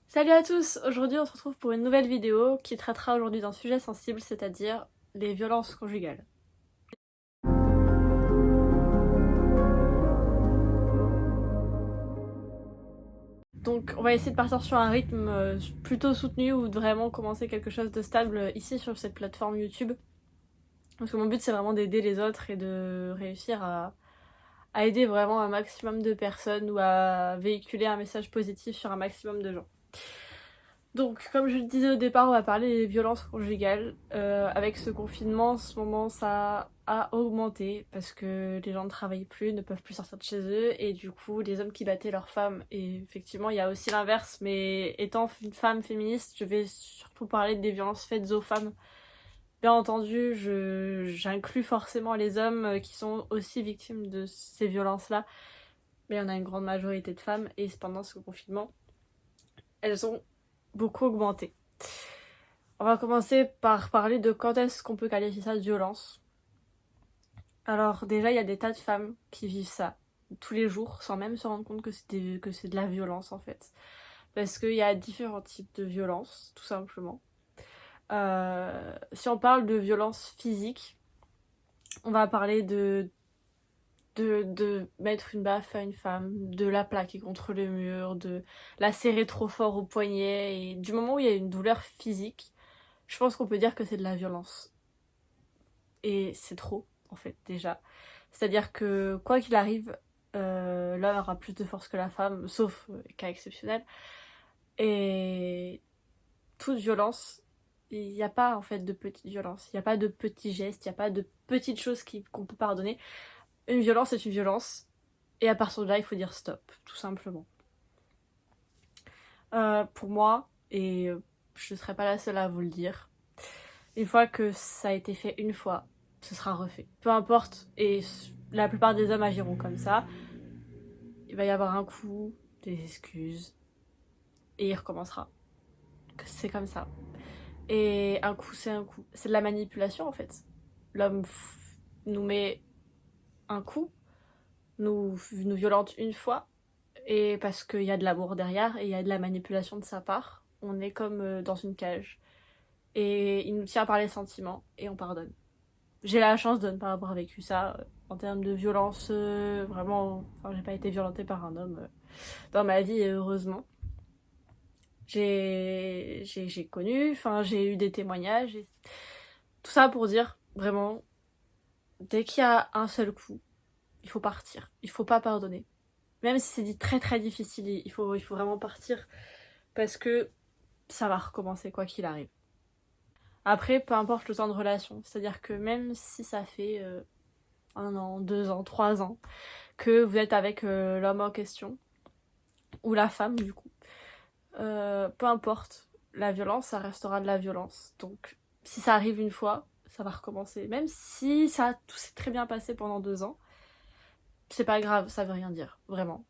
Salut à tous! Aujourd'hui on se retrouve pour une nouvelle vidéo qui traitera aujourd'hui d'un sujet sensible, c'est-à-dire les violences conjugales. Donc on va essayer de partir sur un rythme plutôt soutenu ou de vraiment commencer quelque chose de stable ici sur cette plateforme YouTube. Parce que mon but c'est vraiment d'aider les autres et de réussir à aider vraiment un maximum de personnes ou à véhiculer un message positif sur un maximum de gens. Donc, comme je le disais au départ, on va parler des violences conjugales. Avec ce confinement, en ce moment, ça a augmenté parce que les gens ne travaillent plus, ne peuvent plus sortir de chez eux, et du coup, les hommes qui battaient leurs femmes. Et effectivement, il y a aussi l'inverse, mais étant une femme féministe, je vais surtout parler des violences faites aux femmes. Bien entendu, j'inclus forcément les hommes qui sont aussi victimes de ces violences-là, mais on a une grande majorité de femmes, et pendant ce confinement, elles ont beaucoup augmenté. On va commencer par parler de quand est-ce qu'on peut qualifier ça de violence. Alors déjà, il y a des tas de femmes qui vivent ça tous les jours sans même se rendre compte que c'est de la violence en fait. Parce qu'il y a différents types de violences, tout simplement. Si on parle de violence physique, on va parler de mettre une baffe à une femme, de la plaquer contre le mur, de la serrer trop fort au poignet. Et du moment où il y a une douleur physique, je pense qu'on peut dire que c'est de la violence. Et c'est trop, en fait, déjà. C'est-à-dire que, quoi qu'il arrive, l'homme aura plus de force que la femme, sauf cas exceptionnel. Et toute violence, il n'y a pas, en fait, de petite violence. Il n'y a pas de petits gestes, il n'y a pas de petites choses qu'on peut pardonner. Une violence est une violence. Et à partir de là, il faut dire stop, tout simplement. Pour moi, et je ne serai pas la seule à vous le dire, une fois que ça a été fait une fois, ce sera refait. Peu importe, et la plupart des hommes agiront comme ça. Il va y avoir un coup, des excuses, et il recommencera. C'est comme ça. Et un coup, c'est un coup. C'est de la manipulation en fait. L'homme nous met un coup, nous violente une fois, et parce qu'il y a de l'amour derrière, et il y a de la manipulation de sa part, on est comme dans une cage. Et il nous tient par les sentiments, et on pardonne. J'ai la chance de ne pas avoir vécu ça en termes de violence, vraiment. Enfin, j'ai pas été violentée par un homme dans ma vie, heureusement. J'ai connu, enfin, j'ai eu des témoignages. Tout ça pour dire, vraiment, dès qu'il y a un seul coup, il faut partir. Il faut pas pardonner. Même si c'est dit très très difficile, il faut vraiment partir parce que ça va recommencer quoi qu'il arrive. Après, peu importe le temps de relation, c'est-à-dire que même si ça fait 1 an, 2 ans, 3 ans, que vous êtes avec l'homme en question, ou la femme du coup, peu importe, la violence, ça restera de la violence. Donc si ça arrive une fois, ça va recommencer. Même si tout s'est très bien passé pendant 2 ans, c'est pas grave, ça veut rien dire, vraiment.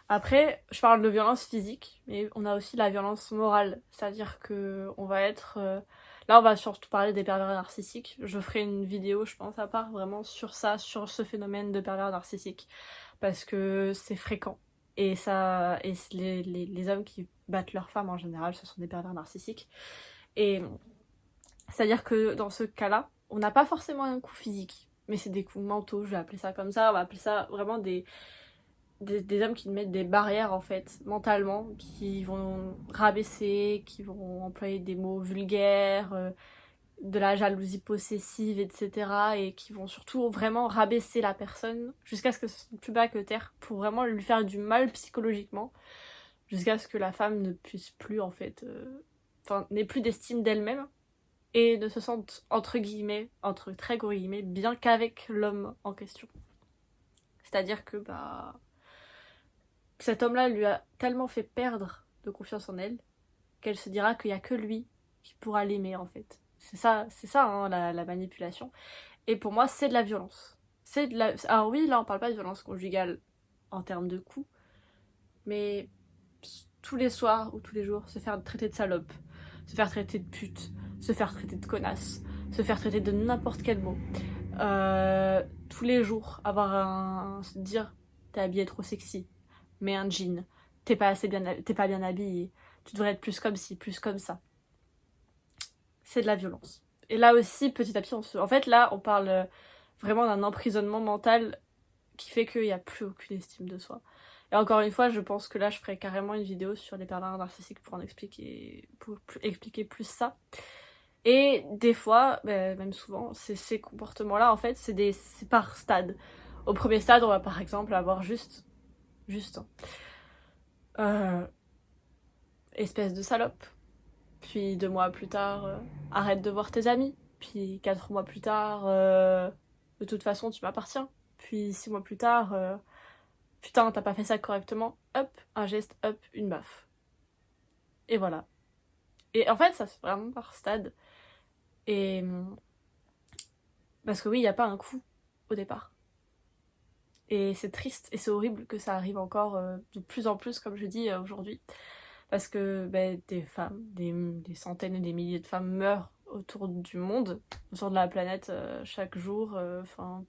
Après, je parle de violence physique, mais on a aussi la violence morale, c'est-à-dire que on va être... Là, on va surtout parler des pervers narcissiques. Je ferai une vidéo, je pense, à part vraiment sur ça, sur ce phénomène de pervers narcissique, parce que c'est fréquent. Et les hommes qui battent leurs femmes en général, ce sont des pervers narcissiques. Et c'est-à-dire que dans ce cas-là, on n'a pas forcément un coup physique, mais c'est des coups mentaux, je vais appeler ça comme ça. On va appeler ça vraiment des hommes qui mettent des barrières en fait, mentalement, qui vont rabaisser, qui vont employer des mots vulgaires, de la jalousie possessive, etc. Et qui vont surtout vraiment rabaisser la personne jusqu'à ce que ce soit plus bas que terre pour vraiment lui faire du mal psychologiquement, jusqu'à ce que la femme ne puisse plus en fait, enfin, n'ait plus d'estime d'elle-même et ne se sente entre guillemets, entre très gros guillemets, bien qu'avec l'homme en question. C'est-à-dire que bah cet homme-là lui a tellement fait perdre de confiance en elle qu'elle se dira qu'il n'y a que lui qui pourra l'aimer en fait. C'est ça hein, la manipulation. Et pour moi, c'est de la violence. Alors oui, là on parle pas de violence conjugale en termes de coups, mais tous les soirs ou tous les jours, se faire traiter de salope, se faire traiter de pute, se faire traiter de connasse, se faire traiter de n'importe quel mot. Tous les jours, se dire t'es habillée trop sexy, mets un jean, t'es pas bien habillé, tu devrais être plus comme ci, plus comme ça. C'est de la violence. Et là aussi, petit à petit, en fait, là, on parle vraiment d'un emprisonnement mental qui fait qu'il n'y a plus aucune estime de soi. Et encore une fois, je pense que là, je ferai carrément une vidéo sur les pervers narcissiques pour expliquer plus ça. Et des fois, même souvent, ces comportements-là, en fait, c'est par stade. Au premier stade, on va par exemple avoir juste espèce de salope. Puis 2 mois plus tard, arrête de voir tes amis. Puis 4 mois plus tard, de toute façon, tu m'appartiens. Puis 6 mois plus tard, putain, t'as pas fait ça correctement. Hop, un geste, hop, une baffe. Et voilà. Et en fait, ça se fait vraiment par stade. Et parce que oui, il n'y a pas un coup au départ. Et c'est triste et c'est horrible que ça arrive encore de plus en plus, comme je dis aujourd'hui. Parce que des femmes, des centaines et des milliers de femmes meurent autour du monde, autour de la planète chaque jour,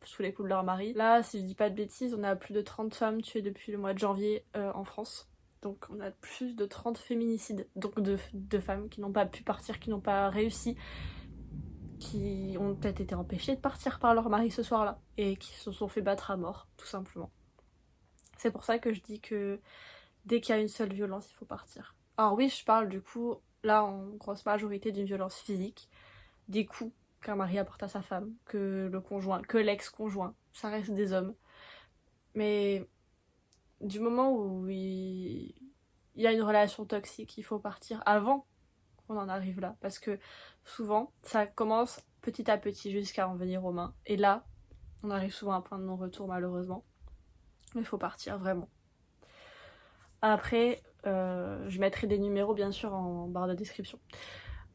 sous les coups de leur mari. Là, si je dis pas de bêtises, on a plus de 30 femmes tuées depuis le mois de janvier en France. Donc on a plus de 30 féminicides, donc de femmes qui n'ont pas pu partir, qui n'ont pas réussi, qui ont peut-être été empêchées de partir par leur mari ce soir-là, et qui se sont fait battre à mort, tout simplement. C'est pour ça que je dis que dès qu'il y a une seule violence, il faut partir. Alors oui, je parle du coup, là en grosse majorité d'une violence physique, des coups qu'un mari apporte à sa femme, que le conjoint, que l'ex-conjoint, ça reste des hommes. Mais du moment où il y a une relation toxique, il faut partir avant qu'on en arrive là. Parce que souvent, ça commence petit à petit jusqu'à en venir aux mains. Et là, on arrive souvent à un point de non-retour malheureusement. Mais il faut partir vraiment. Après, je mettrai des numéros bien sûr en barre de description.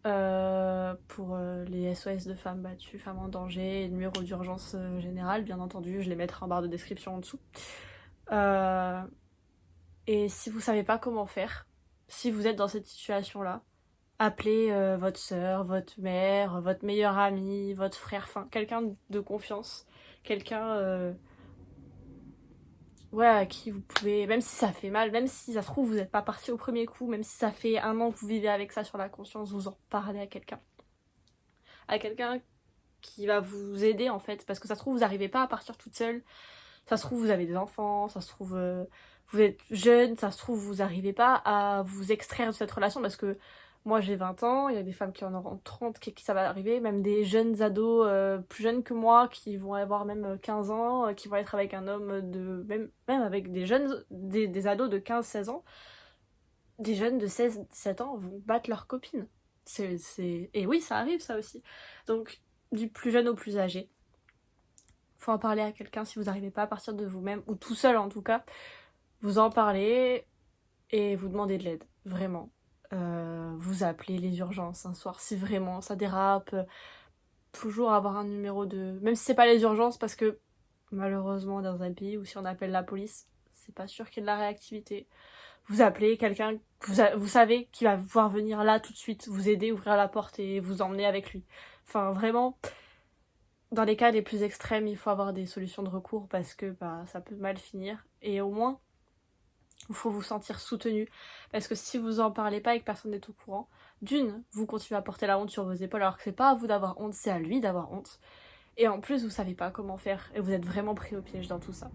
Pour les SOS de femmes battues, femmes en danger, et numéros d'urgence générale, bien entendu, je les mettrai en barre de description en dessous. Et si vous savez pas comment faire, si vous êtes dans cette situation-là, appelez votre soeur, votre mère, votre meilleure amie, votre frère, enfin quelqu'un de confiance, quelqu'un à qui vous pouvez, même si ça fait mal, même si ça se trouve vous n'êtes pas parti au premier coup, même si ça fait 1 an que vous vivez avec ça sur la conscience, vous en parlez à quelqu'un. À quelqu'un qui va vous aider en fait, parce que ça se trouve vous n'arrivez pas à partir toute seule, ça se trouve vous avez des enfants, ça se trouve vous êtes jeune, ça se trouve vous n'arrivez pas à vous extraire de cette relation, parce que moi j'ai 20 ans, il y a des femmes qui en auront 30 qui ça va arriver, même des jeunes ados plus jeunes que moi qui vont avoir même 15 ans, qui vont être avec un homme de... même avec des jeunes, des ados de 15-16 ans, des jeunes de 16-17 ans vont battre leurs copines. Et oui, ça arrive ça aussi. Donc du plus jeune au plus âgé, faut en parler à quelqu'un si vous n'arrivez pas à partir de vous-même, ou tout seul en tout cas, vous en parlez et vous demandez de l'aide, vraiment. Vous appelez les urgences un soir si vraiment ça dérape, toujours avoir un numéro de... Même si c'est pas les urgences, parce que malheureusement dans un pays où si on appelle la police, c'est pas sûr qu'il y ait de la réactivité. Vous appelez quelqu'un que vous savez qui va pouvoir venir là tout de suite, vous aider, ouvrir la porte et vous emmener avec lui. Enfin vraiment, dans les cas les plus extrêmes, il faut avoir des solutions de recours parce que ça peut mal finir. Et au moins, il faut vous sentir soutenu. Parce que si vous en parlez pas et que personne n'est au courant, d'une, vous continuez à porter la honte sur vos épaules alors que c'est pas à vous d'avoir honte, c'est à lui d'avoir honte. Et en plus, vous savez pas comment faire et vous êtes vraiment pris au piège dans tout ça.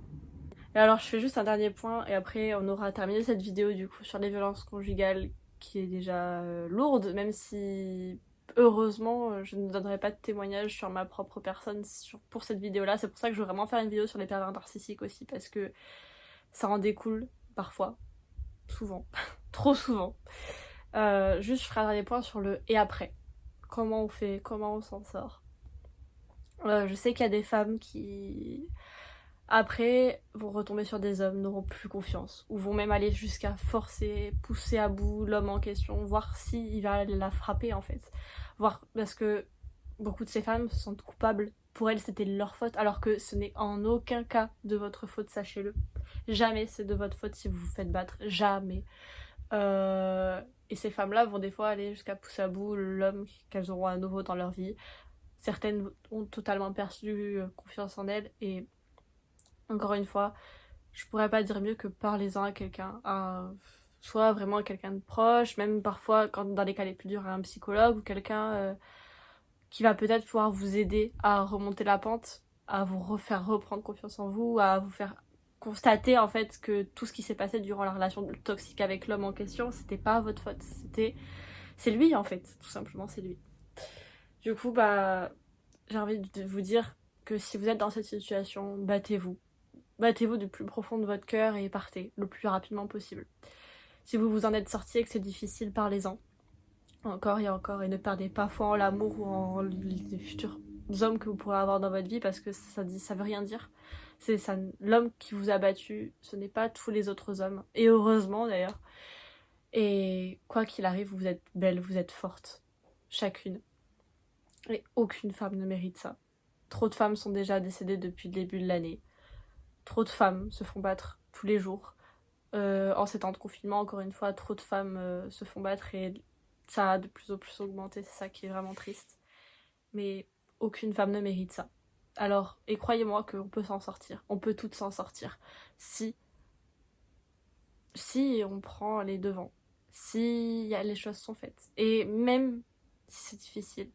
Et alors, je fais juste un dernier point et après, on aura terminé cette vidéo du coup sur les violences conjugales qui est déjà lourde, même si heureusement, je ne donnerai pas de témoignage sur ma propre personne pour cette vidéo-là. C'est pour ça que je veux vraiment faire une vidéo sur les pervers narcissiques aussi, parce que ça en découle parfois, souvent, trop souvent. Juste, je ferai un dernier point sur le et après. Comment on fait, comment on s'en sort. Je sais qu'il y a des femmes qui, après, vont retomber sur des hommes, n'auront plus confiance, ou vont même aller jusqu'à forcer, pousser à bout l'homme en question, voir s'il va la frapper en fait. Parce que beaucoup de ces femmes se sentent coupables. Pour elles, c'était leur faute, alors que ce n'est en aucun cas de votre faute, sachez-le. Jamais c'est de votre faute si vous vous faites battre, jamais. Et ces femmes-là vont des fois aller jusqu'à pousser à bout l'homme qu'elles auront à nouveau dans leur vie. Certaines ont totalement perdu confiance en elles, et encore une fois, je pourrais pas dire mieux que parlez-en à quelqu'un, soit vraiment à quelqu'un de proche, même parfois quand dans les cas les plus durs à un psychologue ou quelqu'un qui va peut-être pouvoir vous aider à remonter la pente, à vous refaire reprendre confiance en vous, à vous faire constater en fait que tout ce qui s'est passé durant la relation toxique avec l'homme en question, c'était pas votre faute, c'est lui en fait, tout simplement c'est lui. Du coup j'ai envie de vous dire que si vous êtes dans cette situation, battez-vous. Battez-vous du plus profond de votre cœur et partez le plus rapidement possible. Si vous vous en êtes sorti et que c'est difficile, parlez-en. Encore et encore, et ne perdez pas foi en l'amour ou en les futurs hommes que vous pourrez avoir dans votre vie parce que ça veut rien dire. C'est ça, l'homme qui vous a battu, ce n'est pas tous les autres hommes. Et heureusement d'ailleurs. Et quoi qu'il arrive, vous êtes belle, vous êtes forte. Chacune. Et aucune femme ne mérite ça. Trop de femmes sont déjà décédées depuis le début de l'année. Trop de femmes se font battre tous les jours. En ces temps de confinement, encore une fois, trop de femmes se font battre et ça a de plus en plus augmenté, c'est ça qui est vraiment triste. Mais aucune femme ne mérite ça. Alors, et croyez-moi qu'on peut s'en sortir, on peut toutes s'en sortir. Si on prend les devants, si les choses sont faites. Et même si c'est difficile,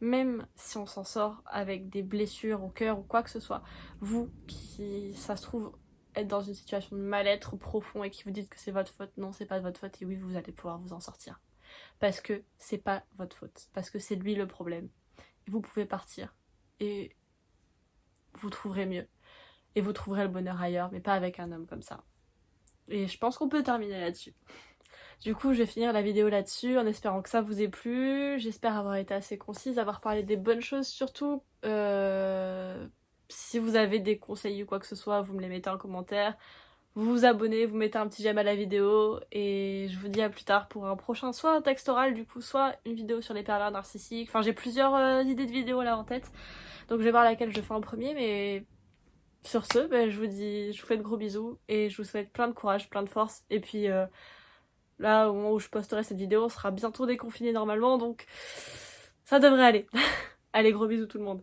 même si on s'en sort avec des blessures au cœur ou quoi que ce soit, vous qui, ça se trouve, êtes dans une situation de mal-être profond et qui vous dites que c'est votre faute, non, c'est pas de votre faute et oui, vous allez pouvoir vous en sortir. Parce que c'est pas votre faute, parce que c'est lui le problème. Et vous pouvez partir et vous trouverez mieux. Et vous trouverez le bonheur ailleurs, mais pas avec un homme comme ça. Et je pense qu'on peut terminer là-dessus. Du coup, je vais finir la vidéo là-dessus en espérant que ça vous ait plu. J'espère avoir été assez concise, avoir parlé des bonnes choses surtout. Si vous avez des conseils ou quoi que ce soit, vous me les mettez en commentaire. Vous vous abonnez, vous mettez un petit j'aime à la vidéo et je vous dis à plus tard pour un prochain, soit un texte oral du coup, soit une vidéo sur les pervers narcissiques. Enfin, j'ai plusieurs idées de vidéos là en tête, donc je vais voir laquelle je fais en premier, mais sur ce, je vous dis, je vous fais de gros bisous et je vous souhaite plein de courage, plein de force. Et puis là, au moment où je posterai cette vidéo, on sera bientôt déconfiné normalement, donc ça devrait aller. Allez, gros bisous tout le monde.